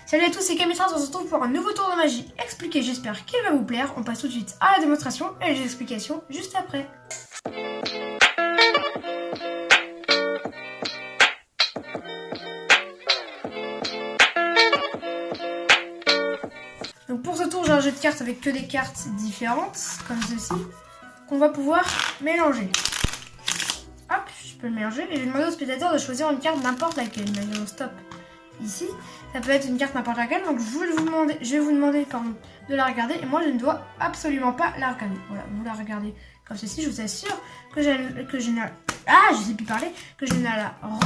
Salut à tous, c'est Camitra, on se retrouve pour un nouveau tour de magie expliqué, j'espère qu'il va vous plaire. On passe tout de suite à la démonstration et les explications juste après. Donc pour ce tour, j'ai un jeu de cartes avec que des cartes différentes, comme ceci, qu'on va pouvoir mélanger. Hop, je peux le mélanger et je vais demander au spectateur de choisir une carte n'importe laquelle. Imaginons stop. Ici, ça peut être une carte n'importe laquelle, donc je vais vous demander de la regarder et moi je ne dois absolument pas la regarder. Voilà, vous la regardez comme ceci, je vous assure que je ne la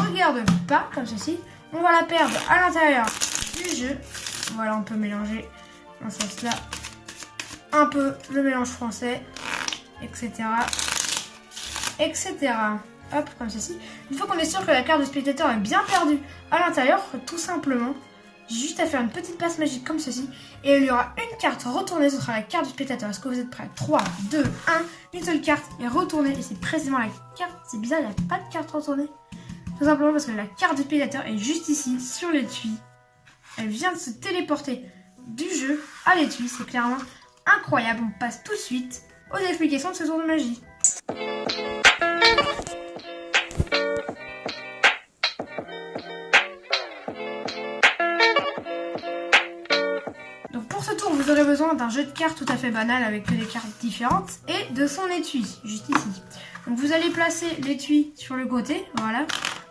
regarde pas comme ceci. On va la perdre à l'intérieur du jeu. Voilà, on peut mélanger dans ce sens-là un peu le mélange français, etc. etc. Hop, comme ceci. Une fois qu'on est sûr que la carte du spectateur est bien perdue à l'intérieur, tout simplement, j'ai juste à faire une petite passe magique comme ceci. Et il y aura une carte retournée, ce sera la carte du spectateur. Est-ce que vous êtes prêts? 3, 2, 1, une seule carte est retournée. Et c'est précisément la carte, c'est bizarre, il n'y a pas de carte retournée. Tout simplement parce que la carte du spectateur est juste ici, sur l'étui. Elle vient de se téléporter du jeu à l'étui, c'est clairement incroyable. On passe tout de suite aux explications de ce tour de magie. Donc pour ce tour, vous aurez besoin d'un jeu de cartes tout à fait banal avec des cartes différentes et de son étui, juste ici. Donc vous allez placer l'étui sur le côté, voilà.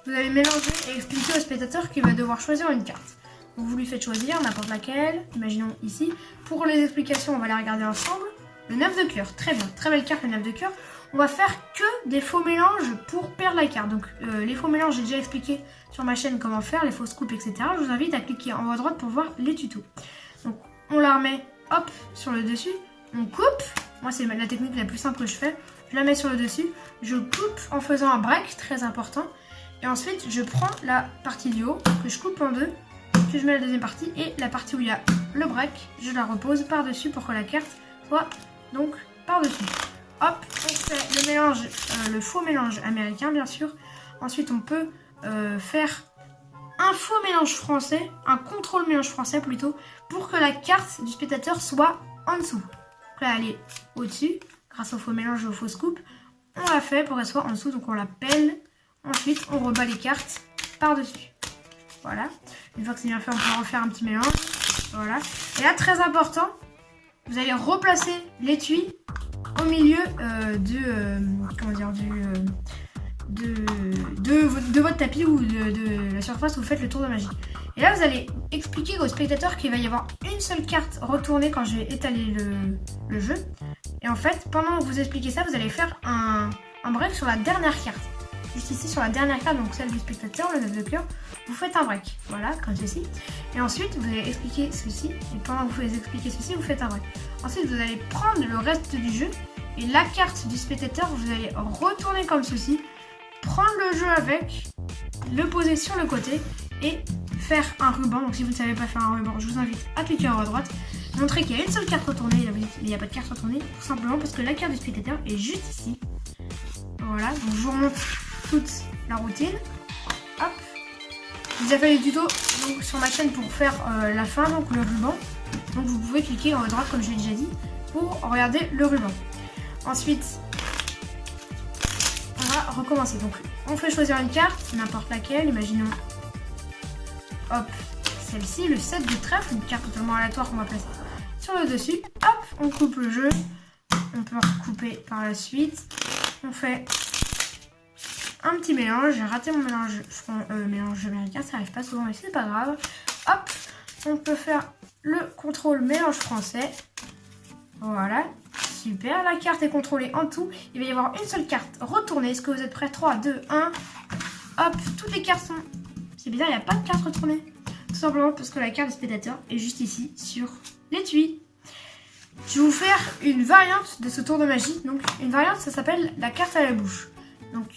Vous allez mélanger et expliquer au spectateur qu'il va devoir choisir une carte. Donc vous lui faites choisir n'importe laquelle, imaginons ici. Pour les explications, on va les regarder ensemble. Le 9 de cœur, très bien, très belle carte le 9 de cœur. On va faire que des faux mélanges pour perdre la carte. Donc les faux mélanges, j'ai déjà expliqué sur ma chaîne comment faire, les fausses coupes, etc. Je vous invite à cliquer en haut à droite pour voir les tutos. Donc on la remet, hop, sur le dessus. On coupe, moi c'est la technique la plus simple que je fais. Je la mets sur le dessus, je coupe en faisant un break, très important. Et ensuite je prends la partie du haut, que je coupe en deux, que je mets la deuxième partie. Et la partie où il y a le break, je la repose par-dessus pour que la carte soit donc par-dessus. Hop, on fait le mélange, le faux mélange américain bien sûr. Ensuite on peut faire un faux mélange français, un contrôle mélange français plutôt, pour que la carte du spectateur soit en dessous. Donc là elle est au-dessus, grâce au faux mélange et aux fausses coupes. On l'a fait pour qu'elle soit en dessous, donc on la pèle. Ensuite on rebat les cartes par-dessus. Voilà, une fois que c'est bien fait on peut refaire un petit mélange. Voilà, et là très important, vous allez replacer l'étui au milieu de votre tapis ou de la surface où vous faites le tour de magie. Et là, vous allez expliquer au spectateur qu'il va y avoir une seule carte retournée quand je vais étaler le jeu. Et en fait, pendant que vous expliquez ça, vous allez faire un break sur la dernière carte. Juste ici sur la dernière carte, donc celle du spectateur, le 9 de cœur, vous faites un break. Voilà, comme ceci. Et ensuite, vous allez expliquer ceci. Et pendant que vous expliquez ceci, vous faites un break. Ensuite, vous allez prendre le reste du jeu. Et la carte du spectateur, vous allez retourner comme ceci. Prendre le jeu avec, le poser sur le côté et faire un ruban. Donc si vous ne savez pas faire un ruban, je vous invite à cliquer en haut à droite. Montrer qu'il y a une seule carte retournée. Mais il n'y a pas de carte retournée. Tout simplement parce que la carte du spectateur est juste ici. Voilà, donc je vous remontre toute la routine. Hop. J'ai déjà fait les tutos donc, sur ma chaîne pour faire la fin, donc le ruban. Donc vous pouvez cliquer en haut à droite comme je l'ai déjà dit pour regarder le ruban. Ensuite, on va recommencer. Donc on fait choisir une carte, n'importe laquelle, imaginons hop, celle-ci, le 7 de trèfle, une carte totalement aléatoire qu'on va placer sur le dessus. Hop, on coupe le jeu. On peut recouper par la suite. On fait un petit mélange. J'ai raté mon mélange américain, ça arrive pas souvent mais c'est pas grave. Hop, on peut faire le contrôle mélange français. Voilà, super, la carte est contrôlée en tout. Il va y avoir une seule carte retournée. Est-ce que vous êtes prêts? 3, 2, 1. Hop, toutes les cartes sont... C'est bizarre, il n'y a pas de carte retournée. Tout simplement parce que la carte du spectateur est juste ici sur l'étui. Je vais vous faire une variante de ce tour de magie. Donc une variante, ça s'appelle la carte à la bouche. Donc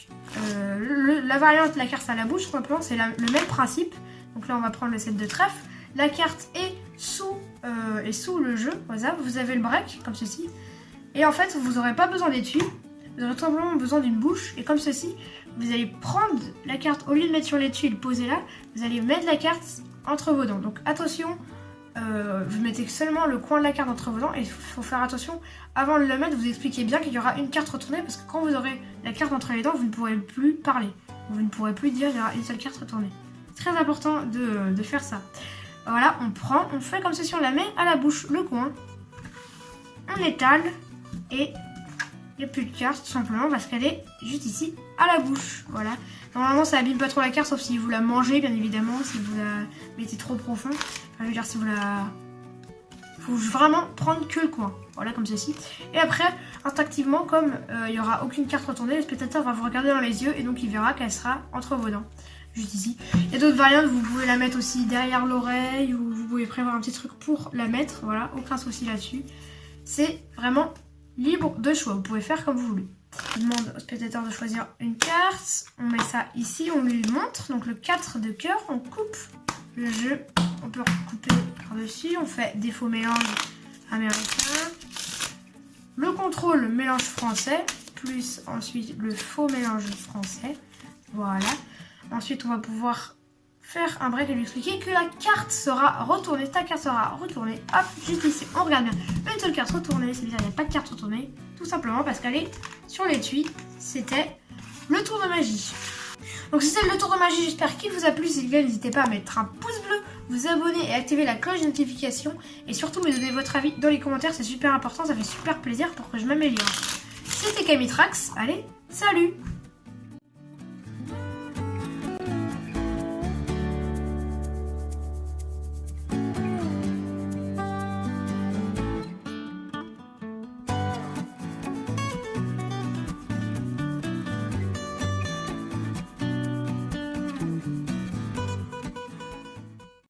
la variante de la carte à la bouche, tout simplement, c'est le même principe. Donc là, on va prendre le 7 de trèfle. La carte est sous le jeu. Voilà, vous avez le break, comme ceci. Et en fait, vous n'aurez pas besoin d'étui. vous aurez tout simplement besoin d'une bouche. Et comme ceci, vous allez prendre la carte, au lieu de mettre sur l'étui et le poser là, vous allez mettre la carte entre vos dents. Donc attention, vous mettez seulement le coin de la carte entre vos dents. Et il faut faire attention, avant de le mettre, vous expliquez bien qu'il y aura une carte retournée. Parce que quand vous aurez la carte entre les dents, vous ne pourrez plus parler. Vous ne pourrez plus dire qu'il y aura une seule carte retournée. C'est très important de faire ça. Voilà, on fait comme ceci, on la met à la bouche, le coin. On étale et il n'y a plus de carte tout simplement parce qu'elle est juste ici à la bouche. Voilà. Normalement ça abîme pas trop la carte sauf si vous la mangez bien évidemment, si vous la mettez trop profond. Enfin, je veux dire si vous la... Faut vraiment prendre que le coin. Voilà comme ceci. Et après, instinctivement, comme il n'y aura aucune carte retournée, le spectateur va vous regarder dans les yeux et donc il verra qu'elle sera entre vos dents. Juste ici. Il y a d'autres variantes, vous pouvez la mettre aussi derrière l'oreille ou vous pouvez prévoir un petit truc pour la mettre. Voilà, aucun souci là-dessus. C'est vraiment libre de choix, vous pouvez faire comme vous voulez. Je demande au spectateur de choisir une carte. On met ça ici, on lui montre. Donc le 4 de cœur, on coupe le jeu. On peut couper par-dessus. On fait défaut mélange américain. Le contrôle mélange français. Plus ensuite le faux mélange français. Voilà. Ensuite, on va pouvoir faire un break et lui expliquer que la carte sera retournée. Ta carte sera retournée. Hop, juste ici, on regarde bien. Une seule carte retournée, c'est-à-dire qu'il n'y a pas de carte retournée. Tout simplement parce qu'elle est sur l'étui. C'était le tour de magie. Donc c'était le tour de magie, j'espère qu'il vous a plu. Si c'est le cas, n'hésitez pas à mettre un pouce bleu, vous abonner et activer la cloche de notification. Et surtout, me donner votre avis dans les commentaires, c'est super important, ça fait super plaisir pour que je m'améliore. C'était Camitrax, allez, salut!